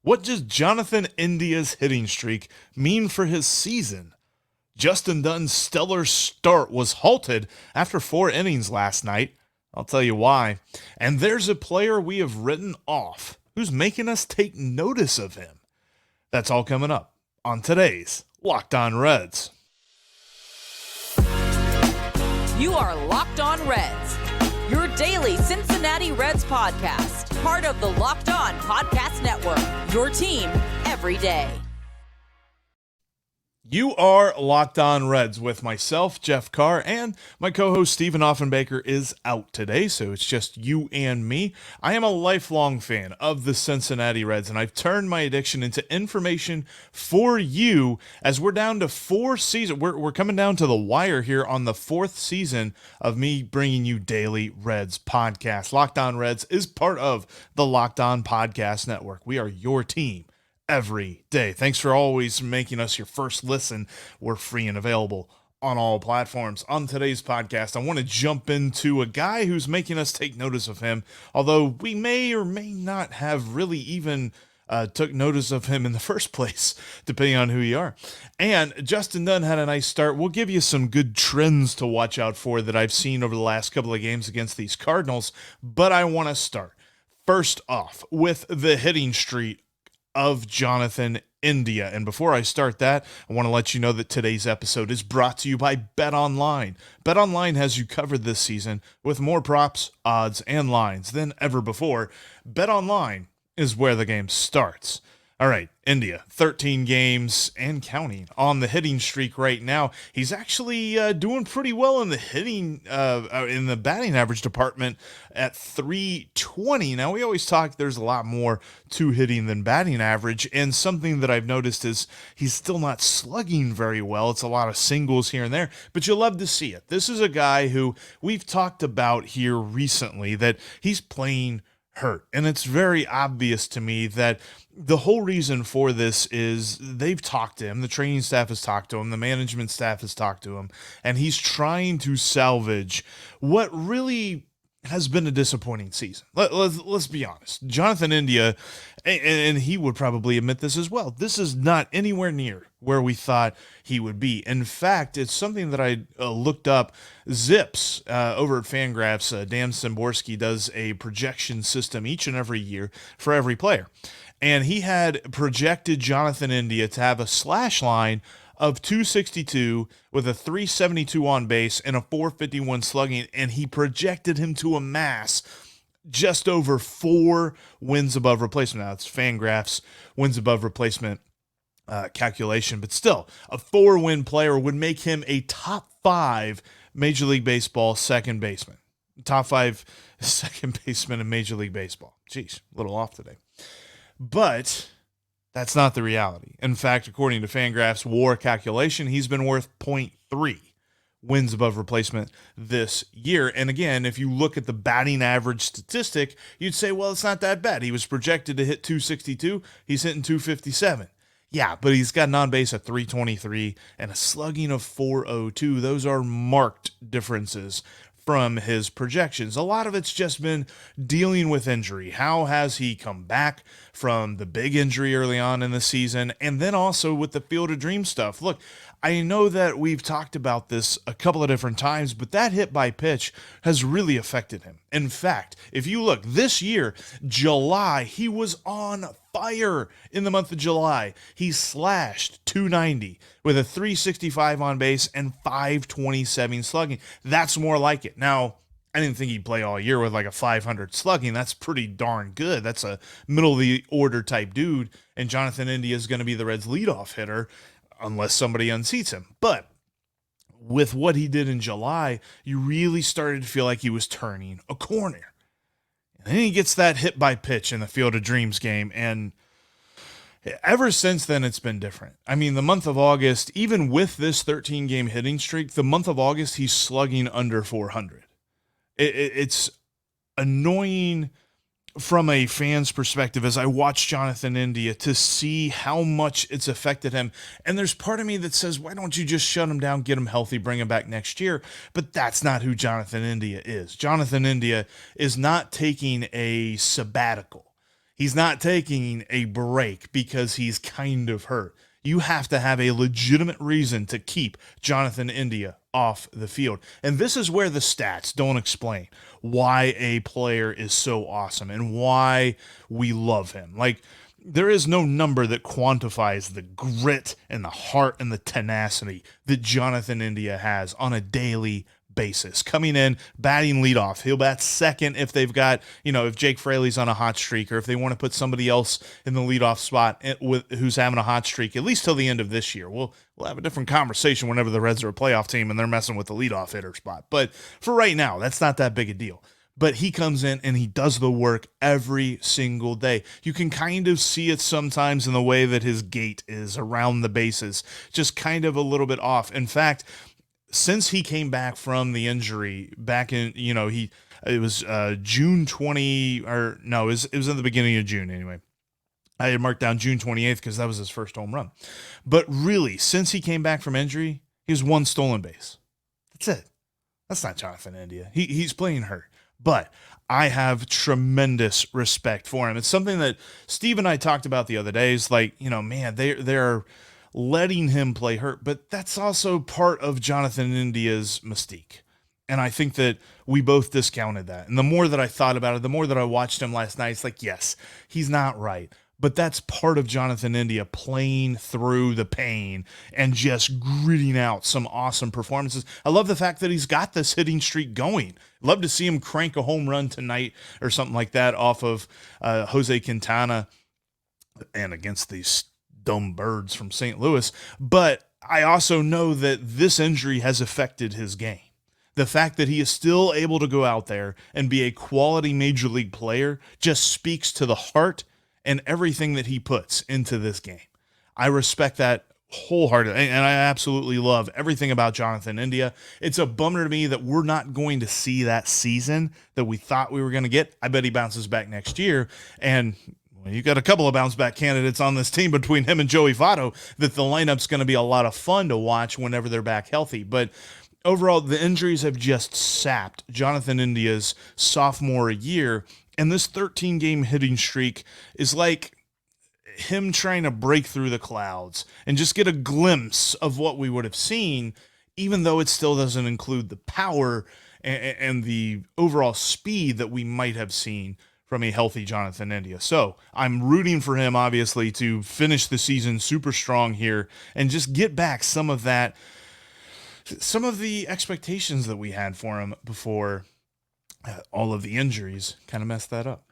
What does Jonathan India's hitting streak mean for his season? Justin Dunn's stellar start was halted after 4 innings last night. I'll tell you why. And there's a player we have written off who's making us take notice of him. That's all coming up on today's Locked On Reds. You are Locked On Reds, your daily Cincinnati Reds podcast, part of the Locked On Podcast Network, your team every day. You are Locked On Reds with myself, Jeff Carr, and my co-host Stephen Offenbaker is out today, so it's just you and me. I am a lifelong fan of the Cincinnati Reds, and I've turned my addiction into information for you as we're down to 4 seasons. We're coming down to the wire here on the 4th season of me bringing you daily Reds podcast. Locked On Reds is part of the Locked On Podcast Network. We are your team every day. Thanks for always making us your first listen. We're free and available on all platforms. On today's podcast, I want to jump into a guy who's making us take notice of him, although we may or may not have really even took notice of him in the first place, depending on who you are. And Justin Dunn had a nice start. We'll give you some good trends to watch out for that I've seen over the last couple of games against these Cardinals, but I want to start first off with the hitting streak of Jonathan India. And before I start that, I want to let you know that today's episode is brought to you by BetOnline. BetOnline has you covered this season with more props, odds, and lines than ever before. BetOnline is where the game starts. All right, India, 13 games and counting on the hitting streak right now. He's actually doing pretty well in the hitting, in the batting average department at 320. Now, we always talk there's a lot more to hitting than batting average, and something that I've noticed is he's still not slugging very well. It's a lot of singles here and there, but you'll love to see it. This is a guy who we've talked about here recently that he's playing hurt, and it's very obvious to me that the whole reason for this is they've talked to him, the training staff has talked to him, the management staff has talked to him, and he's trying to salvage what really has been a disappointing season. Let's be honest. Jonathan India, and he would probably admit this as well, this is not anywhere near where we thought he would be. In fact, it's something that I looked up. Zips over at Fangraphs, Dan Szymborski does a projection system each and every year for every player. And he had projected Jonathan India to have a slash line of 262 with a 372 on base and a 451 slugging, and he projected him to amass just over 4 wins above replacement. Now, it's Fangraphs wins above replacement calculation, but still, a 4-win player would make him a top 5 Major League Baseball second baseman. Top 5 second baseman in Major League Baseball. Jeez, a little off today. But that's not the reality. In fact, according to Fangraphs WAR calculation, he's been worth 0.3 wins above replacement this year. And again, if you look at the batting average statistic, you'd say, well, it's not that bad. He was projected to hit 262. He's hitting 257. Yeah, but he's got an on-base of 323 and a slugging of 402. Those are marked differences from his projections. A lot of it's just been dealing with injury. How has he come back from the big injury early on in the season? And then also with the Field of Dreams stuff. Look, I know that we've talked about this a couple of different times, but that hit by pitch has really affected him. In fact, if you look this year, July, he was on fire in the month of July. He slashed 290 with a 365 on base and 527 slugging. That's more like it. Now, I didn't think he'd play all year with like a 500 slugging. That's pretty darn good. That's a middle of the order type dude. And Jonathan India is going to be the Reds leadoff hitter unless somebody unseats him. But with what he did in July, you really started to feel like he was turning a corner. And then he gets that hit by pitch in the Field of Dreams game. And ever since then, it's been different. I mean, the month of August, even with this 13-game hitting streak, the month of August, he's slugging under 400. It's annoying from a fan's perspective as I watch Jonathan India to see how much it's affected him. And there's part of me that says, why don't you just shut him down, get him healthy, bring him back next year? But that's not who Jonathan India is. Jonathan India is not taking a sabbatical. He's not taking a break because he's kind of hurt. You have to have a legitimate reason to keep Jonathan India off the field. And this is where the stats don't explain why a player is so awesome and why we love him. Like, there is no number that quantifies the grit and the heart and the tenacity that Jonathan India has on a daily basis. Coming in, batting leadoff. He'll bat second if they've got, if Jake Fraley's on a hot streak, or if they want to put somebody else in the leadoff spot who's having a hot streak, at least till the end of this year. We'll have a different conversation whenever the Reds are a playoff team and they're messing with the leadoff hitter spot. But for right now, that's not that big a deal. But he comes in and he does the work every single day. You can kind of see it sometimes in the way that his gait is around the bases, just kind of a little bit off. In fact, since he came back from the injury back in, it was June 20, or no, it was in the beginning of June anyway. I had marked down June 28th because that was his first home run. But really, since he came back from injury, he has one stolen base. That's it. That's not Jonathan India. He's playing hurt. But I have tremendous respect for him. It's something that Steve and I talked about the other day. Is like, man, they're letting him play hurt, but that's also part of Jonathan India's mystique. And I think that we both discounted that. And the more that I thought about it, the more that I watched him last night, it's like, yes, he's not right. But that's part of Jonathan India, playing through the pain and just gritting out some awesome performances. I love the fact that he's got this hitting streak going. Love to see him crank a home run tonight or something like that off of Jose Quintana and against these dumb birds from St. Louis. But I also know that this injury has affected his game. The fact that he is still able to go out there and be a quality major league player just speaks to the heart and everything that he puts into this game. I respect that wholeheartedly, and I absolutely love everything about Jonathan India. It's a bummer to me that we're not going to see that season that we thought we were going to get. I bet he bounces back next year, and you got a couple of bounce back candidates on this team between him and Joey Votto that the lineup's going to be a lot of fun to watch whenever they're back healthy. But overall, the injuries have just sapped Jonathan India's sophomore year, and this 13-game hitting streak is like him trying to break through the clouds and just get a glimpse of what we would have seen, even though it still doesn't include the power and the overall speed that we might have seen from a healthy Jonathan India. So I'm rooting for him, obviously, to finish the season super strong here and just get back some of the expectations that we had for him before all of the injuries kind of messed that up.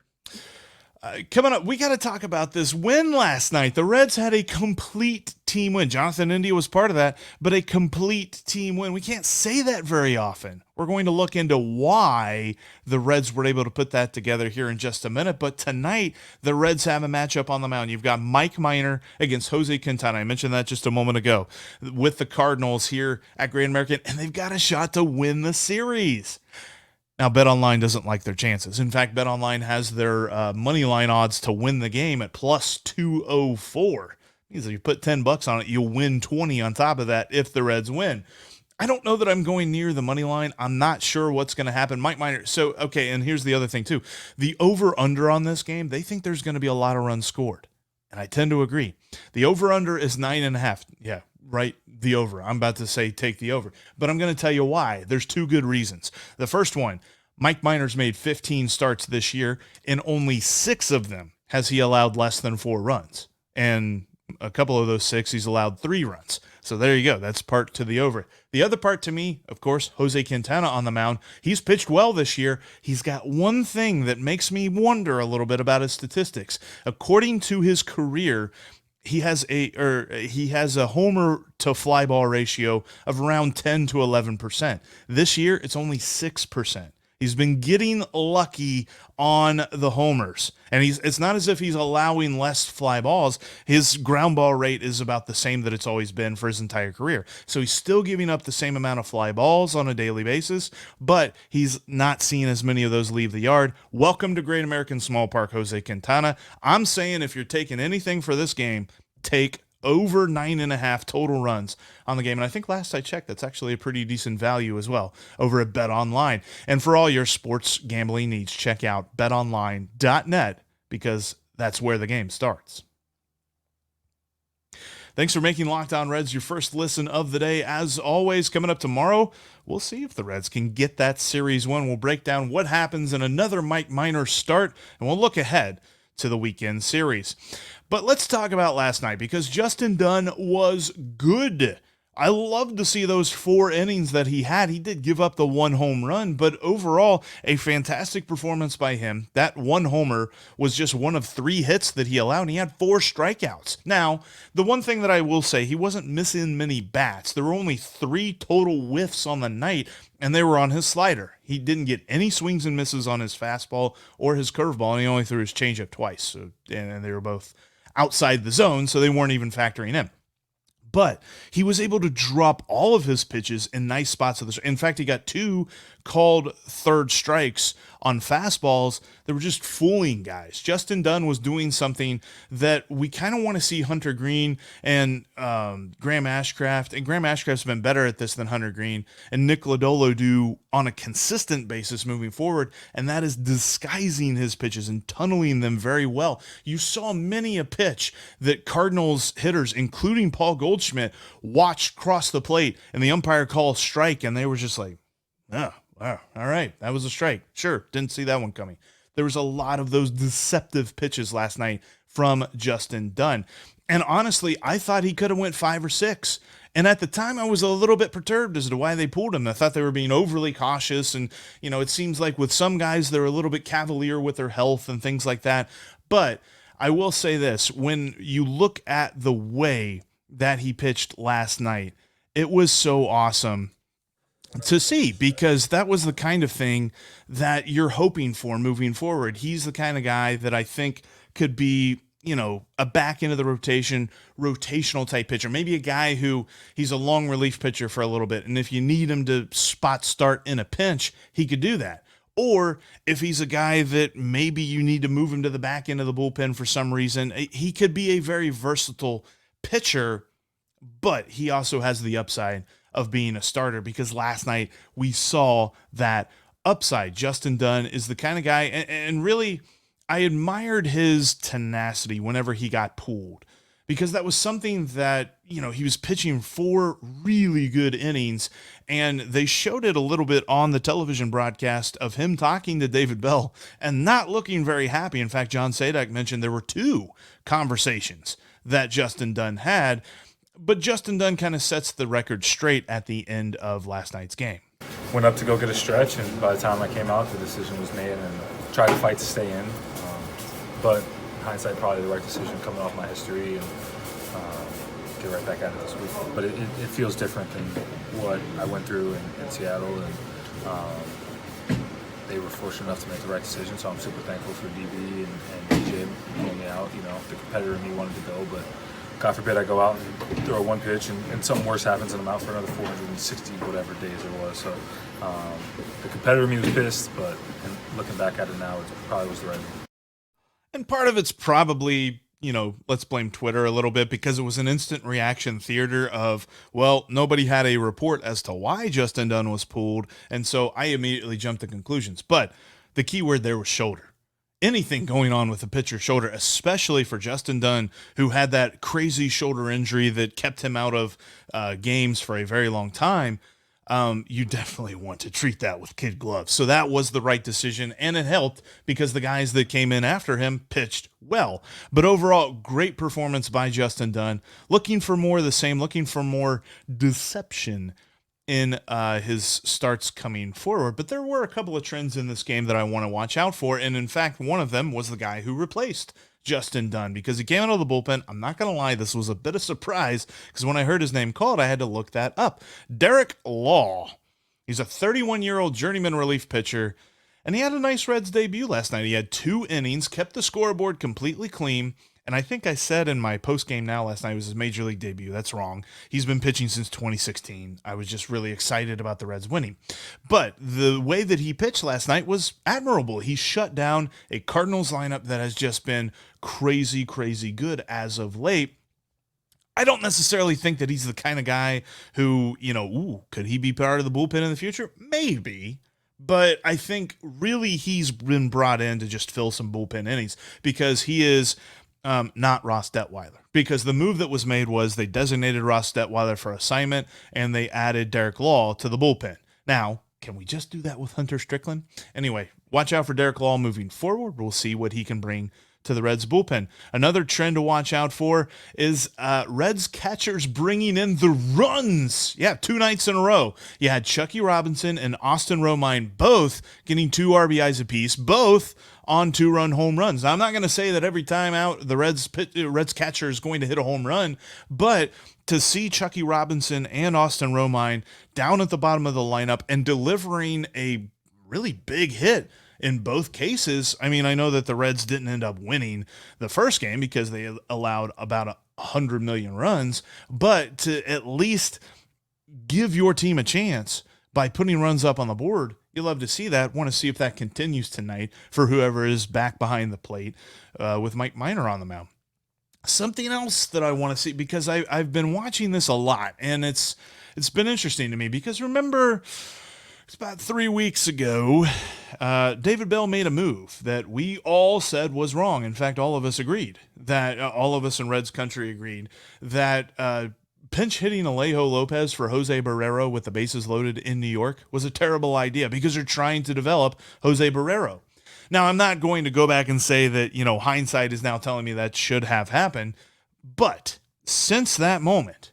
Coming up, we got to talk about this win last night. The Reds had a complete team win. Jonathan India was part of that, but a complete team win. We can't say that very often. We're going to look into why the Reds were able to put that together here in just a minute. But tonight, the Reds have a matchup on the mound. You've got Mike Minor against Jose Quintana. I mentioned that just a moment ago with the Cardinals here at Great American, and they've got a shot to win the series. Now, BetOnline doesn't like their chances. In fact, BetOnline has their money line odds to win the game at plus 204. Means if you put $10 on it, you'll win 20 on top of that if the Reds win. I don't know that I'm going near the money line. I'm not sure what's going to happen. Mike Minor. So, okay, and here's the other thing, too. The over-under on this game, they think there's going to be a lot of runs scored. And I tend to agree. The over-under is 9.5. Yeah, right, the over. I'm about to say take the over. But I'm going to tell you why. There's two good reasons. The first one, Mike Minor's made 15 starts this year. In only 6 of them has he allowed less than 4 runs. And a couple of those 6, he's allowed 3 runs. So there you go. That's part to the over. The other part to me, of course, Jose Quintana on the mound. He's pitched well this year. He's got one thing that makes me wonder a little bit about his statistics. According to his career, he has a homer to fly ball ratio of around 10 to 11%. This year, it's only 6%. He's been getting lucky on the homers, and it's not as if he's allowing less fly balls. His ground ball rate is about the same that it's always been for his entire career. So he's still giving up the same amount of fly balls on a daily basis, but he's not seeing as many of those leave the yard. Welcome to Great American Small Park, Jose Quintana. I'm saying if you're taking anything for this game, take over 9.5 total runs on the game. And I think last I checked, that's actually a pretty decent value as well over at BetOnline. And for all your sports gambling needs, check out betonline.net because that's where the game starts. Thanks for making Locked On Reds your first listen of the day. As always, coming up tomorrow, we'll see if the Reds can get that series win. We'll break down what happens in another Mike Minor start, and we'll look ahead to the weekend series. But let's talk about last night, because Justin Dunn was good. I love to see those 4 innings that he had. He did give up the 1 home run, but overall, a fantastic performance by him. That 1 homer was just one of 3 hits that he allowed, and he had 4 strikeouts. Now, the one thing that I will say, he wasn't missing many bats. There were only 3 total whiffs on the night, and they were on his slider. He didn't get any swings and misses on his fastball or his curveball, and he only threw his changeup twice, and they were both outside the zone, so they weren't even factoring in. But he was able to drop all of his pitches in nice spots. In fact, he got 2 called third strikes on fastballs that were just fooling guys. Justin Dunn was doing something that we kind of want to see Hunter Green and Graham Ashcraft. And Graham Ashcraft's been better at this than Hunter Green and Nick Lodolo do on a consistent basis moving forward, and that is disguising his pitches and tunneling them very well. You saw many a pitch that Cardinals hitters, including Paul Goldschmidt, watched cross the plate, and the umpire called strike, and they were just like, oh, wow, all right, that was a strike. Sure, didn't see that one coming. There was a lot of those deceptive pitches last night from Justin Dunn. And honestly, I thought he could have went 5 or 6. And at the time, I was a little bit perturbed as to why they pulled him. I thought they were being overly cautious. And, you know, it seems like with some guys, they're a little bit cavalier with their health and things like that. But I will say this, when you look at the way that he pitched last night, it was so awesome to see, because that was the kind of thing that you're hoping for moving forward. He's the kind of guy that I think could be, you know, a back into the rotational type pitcher, maybe a guy who he's a long relief pitcher for a little bit. And if you need him to spot start in a pinch, he could do that. Or if he's a guy that maybe you need to move him to the back end of the bullpen for some reason, he could be a very versatile pitcher, but he also has the upside of being a starter, because last night we saw that upside. Justin Dunn is the kind of guy, and really, I admired his tenacity whenever he got pulled, because that was something that, you know, he was pitching 4 really good innings, and they showed it a little bit on the television broadcast of him talking to David Bell and not looking very happy. In fact, John Sadak mentioned there were 2 conversations that Justin Dunn had, but Justin Dunn kind of sets the record straight at the end of last night's game. Went up to go get a stretch, and by the time I came out, the decision was made, and tried to fight to stay in. But in hindsight, probably the right decision coming off my history, and get right back at it this week. But it feels different than what I went through in Seattle, and they were fortunate enough to make the right decision, so I'm super thankful for DB and DJ pulling me out. You know, the competitor in me wanted to go, but God forbid I go out and throw 1 pitch and something worse happens and I'm out for another 460 whatever days it was. So the competitor in me was pissed, but looking back at it now, it probably was the right move. And part of it's probably, you know, let's blame Twitter a little bit, because it was an instant reaction theater of, well, nobody had a report as to why Justin Dunn was pulled, and so I immediately jumped to conclusions. But the key word there was shoulder. Anything going on with the pitcher's shoulder, especially for Justin Dunn, who had that crazy shoulder injury that kept him out of games for a very long time, you definitely want to treat that with kid gloves. So that was the right decision, and it helped because the guys that came in after him pitched well. But overall, great performance by Justin Dunn. Looking for more of the same, looking for more deception in his starts coming forward. But there were a couple of trends in this game that I want to watch out for, and in fact, one of them was the guy who replaced Justin Dunn, because he came out of the bullpen. I'm not going to lie, this was a bit of surprise, because when I heard his name called, I had to look that up. Derek Law. He's a 31-year-old journeyman relief pitcher, and he had a nice Reds debut last night. He had 2 innings, kept the scoreboard completely clean, and I think I said in my post-game now last night it was his major league debut. That's wrong. He's been pitching since 2016. I was just really excited about the Reds winning. But the way that he pitched last night was admirable. He shut down a Cardinals lineup that has just been crazy, crazy good as of late. I don't necessarily think that he's the kind of guy who, you know, could he be part of the bullpen in the future? Maybe. But I think really he's been brought in to just fill some bullpen innings because he is not Ross Detweiler. Because the move that was made was they designated Ross Detweiler for assignment and they added Derek Law to the bullpen. Now, can we just do that with Hunter Strickland? Anyway, watch out for Derek Law moving forward. We'll see what he can bring to the Reds bullpen. Another trend to watch out for is Reds catchers bringing in the runs. Yeah, 2 nights in a row. You had Chucky Robinson and Austin Romine both getting 2 RBIs apiece, both on 2-run home runs. Now, I'm not going to say that every time out the Reds catcher is going to hit a home run, but to see Chucky Robinson and Austin Romine down at the bottom of the lineup and delivering a really big hit in both cases. I mean, I know that the Reds didn't end up winning the first game because they allowed about 100 million runs, but to at least give your team a chance by putting runs up on the board, you love to see that. Want to see if that continues tonight for whoever is back behind the plate with Mike Minor on the mound. Something else that I want to see, because I've been watching this a lot, and it's been interesting to me because remember, it's about 3 weeks ago, David Bell made a move that we all said was wrong. In fact, all of us agreed that all of us in Reds country agreed that pinch hitting Alejo Lopez for Jose Barrero with the bases loaded in New York was a terrible idea because they're trying to develop Jose Barrero. Now, I'm not going to go back and say that, hindsight is now telling me that should have happened, but since that moment,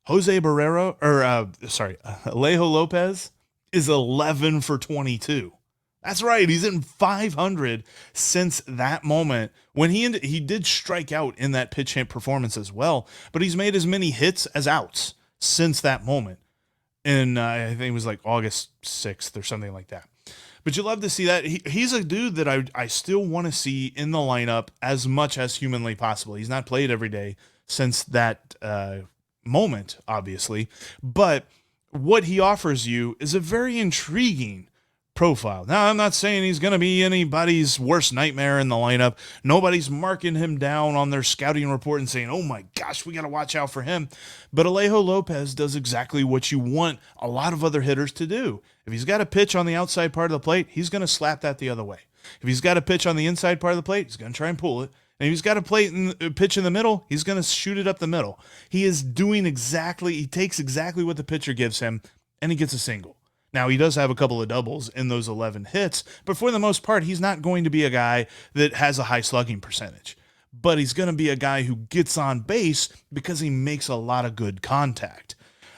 Alejo Lopez is 11 for 22. That's right. He's in 500 since that moment when he did strike out in that pitch hit performance as well, but he's made as many hits as outs since that moment. And I think it was like August 6th or something like that. But you love to see that. He's a dude that I still want to see in the lineup as much as humanly possible. He's not played every day since that moment, obviously, but what he offers you is a very intriguing profile. Now, I'm not saying he's going to be anybody's worst nightmare in the lineup. Nobody's marking him down on their scouting report and saying, oh my gosh, we got to watch out for him. But Alejo Lopez does exactly what you want a lot of other hitters to do. If he's got a pitch on the outside part of the plate, he's going to slap that the other way. If he's got a pitch on the inside part of the plate, he's going to try and pull it. And if he's got a pitch in the middle, he's going to shoot it up the middle. He takes exactly what the pitcher gives him, and he gets a single. Now, he does have a couple of doubles in those 11 hits, but for the most part, he's not going to be a guy that has a high slugging percentage. But he's going to be a guy who gets on base because he makes a lot of good contact.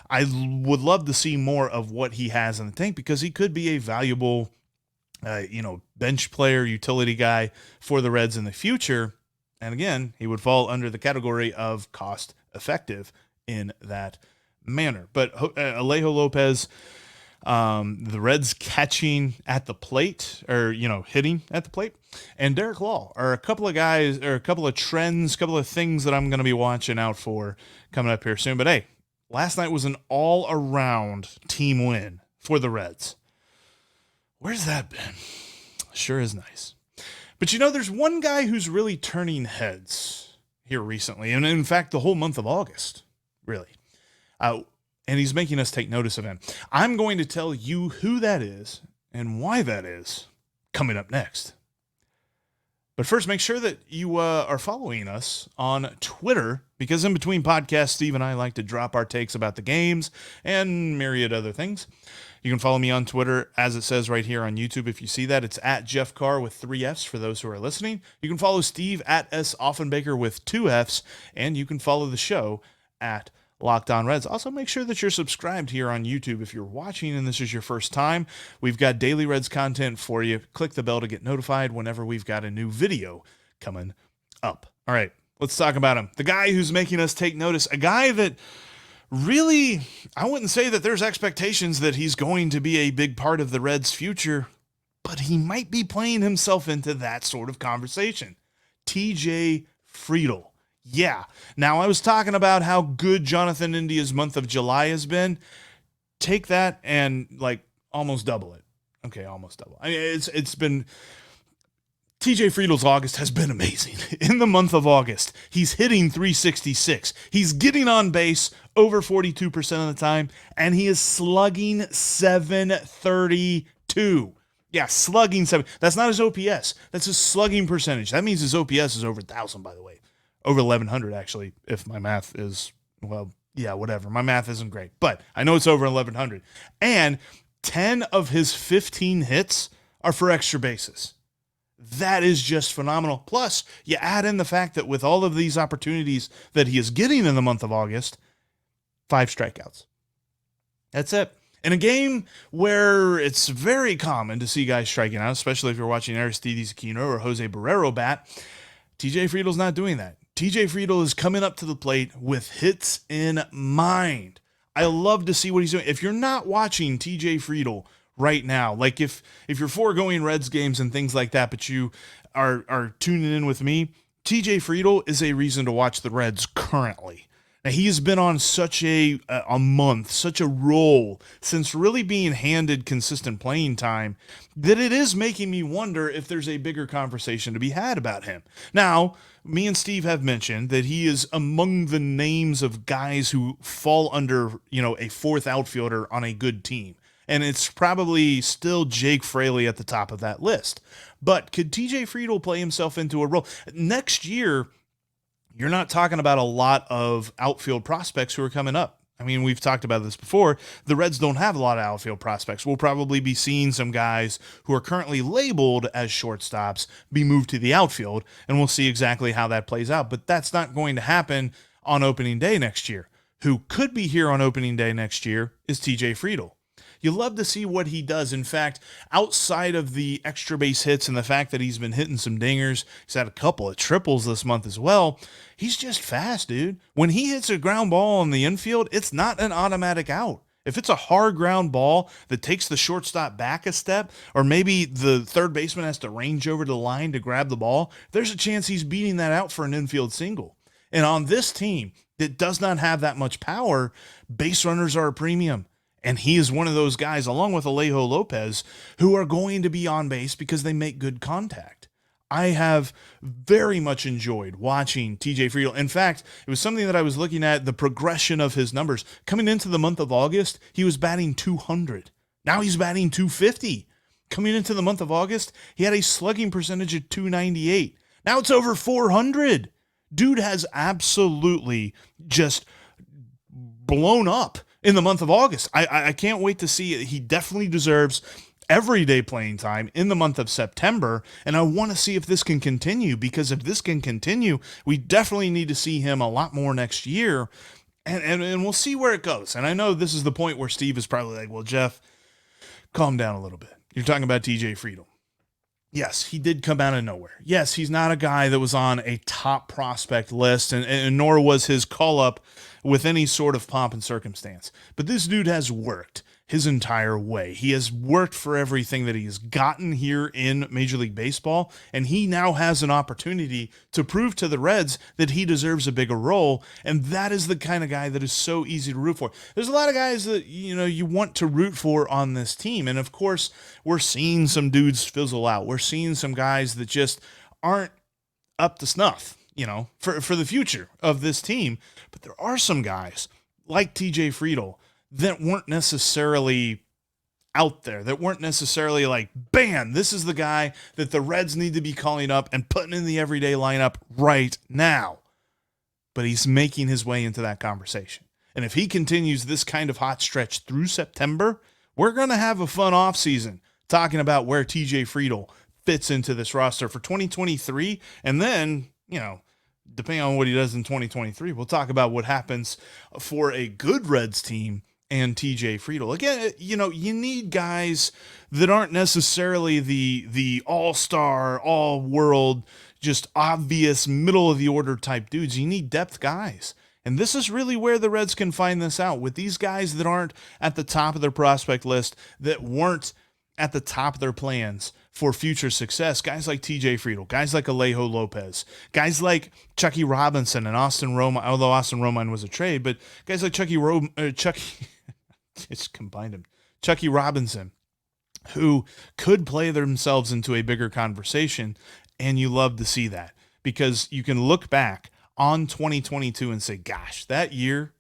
I would love to see more of what he has in the tank because he could be a valuable, bench player, utility guy for the Reds in the future. And again, he would fall under the category of cost effective in that manner. But Alejo Lopez, the Reds catching at the plate or, hitting at the plate, and Derek Law are a couple of guys or a couple of trends, a couple of things that I'm going to be watching out for coming up here soon. But hey, last night was an all around team win for the Reds. Where's that been? Sure is nice. But there's one guy who's really turning heads here recently. And in fact, the whole month of August, really. And he's making us take notice of him. I'm going to tell you who that is and why that is coming up next. But first, make sure that you are following us on Twitter, because in between podcasts, Steve and I like to drop our takes about the games and myriad other things. You can follow me on Twitter, as it says right here on YouTube. If you see that, it's at Jeff Carr with 3 Fs for those who are listening. You can follow Steve at S. Offenbaker with 2 Fs, and you can follow the show at Locked On Reds. Also, make sure that you're subscribed here on YouTube if you're watching and this is your first time. We've got daily Reds content for you. Click the bell to get notified whenever we've got a new video coming up. All right, let's talk about him. The guy who's making us take notice, a guy that really, I wouldn't say that there's expectations that he's going to be a big part of the Reds' future, but he might be playing himself into that sort of conversation. TJ Friedl. Yeah. Now, I was talking about how good Jonathan India's month of July has been. Take that and almost double it. Okay, almost double. I mean, it's been TJ Friedl's August has been amazing. In the month of August, he's hitting .366. He's getting on base over 42% of the time, and he is slugging .732. 2. Yeah, slugging 7. That's not his OPS. That's his slugging percentage. That means his OPS is over 1,000, by the way. Over 1,100, actually, if my math is, well, yeah, whatever. My math isn't great, but I know it's over 1,100. And 10 of his 15 hits are for extra bases. That is just phenomenal. Plus, you add in the fact that with all of these opportunities that he is getting in the month of August, 5 strikeouts. That's it. In a game where it's very common to see guys striking out, especially if you're watching Aristides Aquino or Jose Barrero bat, TJ Friedl's not doing that. TJ Friedl is coming up to the plate with hits in mind. I love to see what he's doing. If you're not watching TJ Friedl right now, like if you're foregoing Reds games and things like that, but you are tuning in with me, TJ Friedl is a reason to watch the Reds currently. Now, he's been on such a month, such a roll since really being handed consistent playing time that it is making me wonder if there's a bigger conversation to be had about him. Now, me and Steve have mentioned that he is among the names of guys who fall under, a fourth outfielder on a good team. And it's probably still Jake Fraley at the top of that list. But could TJ Friedl play himself into a role? Next year, you're not talking about a lot of outfield prospects who are coming up. I mean, we've talked about this before. The Reds don't have a lot of outfield prospects. We'll probably be seeing some guys who are currently labeled as shortstops be moved to the outfield, and we'll see exactly how that plays out. But that's not going to happen on opening day next year. Who could be here on opening day next year is TJ Friedl. You love to see what he does. In fact, outside of the extra base hits and the fact that he's been hitting some dingers, he's had a couple of triples this month as well. He's just fast, dude. When he hits a ground ball in the infield, it's not an automatic out. If it's a hard ground ball that takes the shortstop back a step, or maybe the third baseman has to range over the line to grab the ball, there's a chance he's beating that out for an infield single. And on this team that does not have that much power, base runners are a premium. And he is one of those guys, along with Alejo Lopez, who are going to be on base because they make good contact. I have very much enjoyed watching TJ Friedl. In fact, it was something that I was looking at, the progression of his numbers. Coming into the month of August, he was batting 200. Now he's batting 250. Coming into the month of August, he had a slugging percentage of 298. Now it's over 400. Dude has absolutely just blown up in the month of August. I can't wait to see it. He definitely deserves everyday playing time in the month of September, and I want to see if this can continue, because if this can continue, we definitely need to see him a lot more next year, and we'll see where it goes. And I know this is the point where Steve is probably like, well, Jeff, calm down a little bit. You're talking about TJ Friedl. Yes, he did come out of nowhere. Yes, he's not a guy that was on a top prospect list, and nor was his call-up with any sort of pomp and circumstance. But this dude has worked his entire way. He has worked for everything that he has gotten here in Major League Baseball, and he now has an opportunity to prove to the Reds that he deserves a bigger role, and that is the kind of guy that is so easy to root for. There's a lot of guys that, you want to root for on this team, and of course, we're seeing some dudes fizzle out. We're seeing some guys that just aren't up to snuff, for the future of this team. But there are some guys like TJ Friedl that weren't necessarily out there, that weren't necessarily like, bam, this is the guy that the Reds need to be calling up and putting in the everyday lineup right now. But he's making his way into that conversation. And if he continues this kind of hot stretch through September, we're going to have a fun offseason talking about where TJ Friedl fits into this roster for 2023. And then, depending on what he does in 2023, we'll talk about what happens for a good Reds team and TJ Friedl. Again, you need guys that aren't necessarily the all-star, all-world, just obvious middle-of-the-order type dudes. You need depth guys. And this is really where the Reds can find this out, with these guys that aren't at the top of their prospect list, that weren't at the top of their plans for future success. Guys like TJ Friedl, guys like Alejo Lopez, guys like Chucky Robinson and Austin Romine, although Austin Romine was a trade, but guys like Chucky Robinson, who could play themselves into a bigger conversation. And you love to see that, because you can look back on 2022 and say, gosh, that year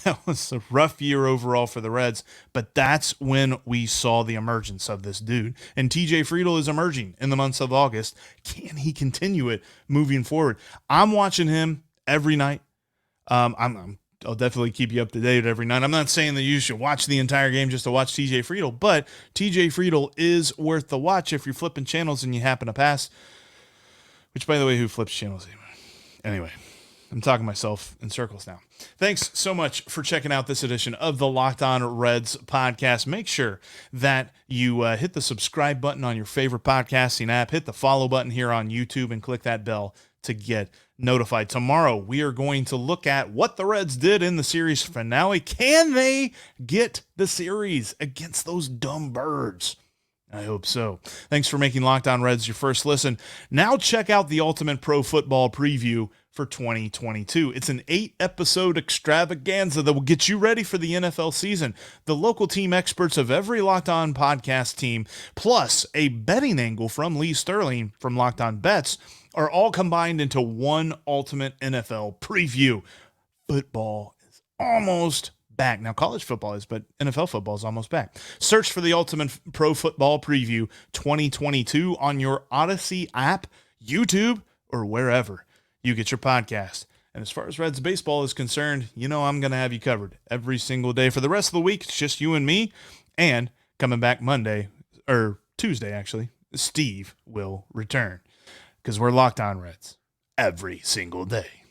That was a rough year overall for the Reds, but that's when we saw the emergence of this dude. And TJ Friedl is emerging in the months of August. Can he continue it moving forward? I'm watching him every night. I'll definitely keep you up to date every night. I'm not saying that you should watch the entire game just to watch TJ Friedl, but TJ Friedl is worth the watch if you're flipping channels and you happen to pass. Which, by the way, who flips channels? Anyway, I'm talking myself in circles now. Thanks so much for checking out this edition of the Locked On Reds podcast. Make sure that you hit the subscribe button on your favorite podcasting app, hit the follow button here on YouTube, and click that bell to get notified. Tomorrow, we are going to look at what the Reds did in the series finale. Can they get the series against those dumb birds? I hope so. Thanks for making Locked On Reds your first listen. Now check out the Ultimate Pro Football Preview for 2022. It's an 8-episode extravaganza that will get you ready for the NFL season. The local team experts of every Locked On podcast team, plus a betting angle from Lee Sterling from Locked On Bets, are all combined into one ultimate NFL preview. Football is almost back. Now, college football is, but NFL football is almost back. Search for the Ultimate Pro Football Preview 2022 on your Odyssey app, YouTube, or wherever you get your podcast. And as far as Reds baseball is concerned, you know I'm going to have you covered every single day. For the rest of the week, it's just you and me. And coming back Tuesday, actually, Steve will return. Because we're Locked On Reds every single day.